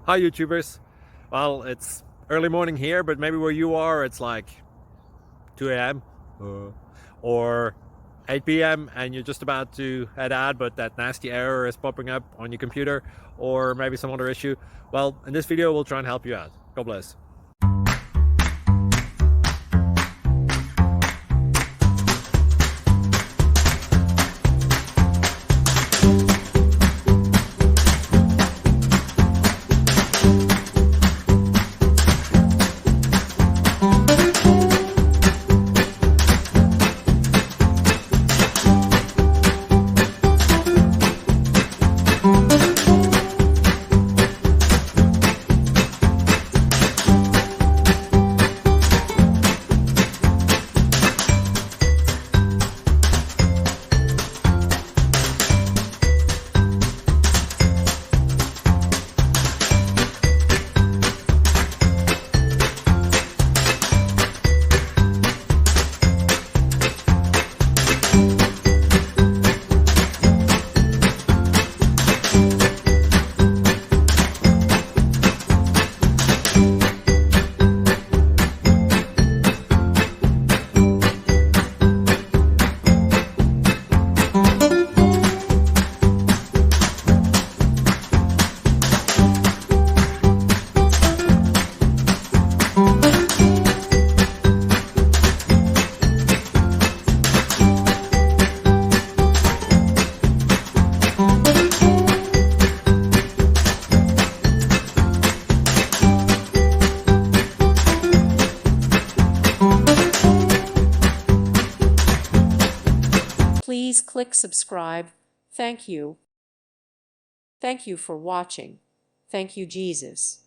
Hi YouTubers. Well, it's early morning here, but maybe where you are it's like 2 a.m. or 8 p.m. and you're just about to head out, but that nasty error is popping up on your computer, or maybe some other issue. Well, in this video we'll try and help you out. God bless. Please click subscribe. Thank you. Thank you for watching. Thank you, Jesus.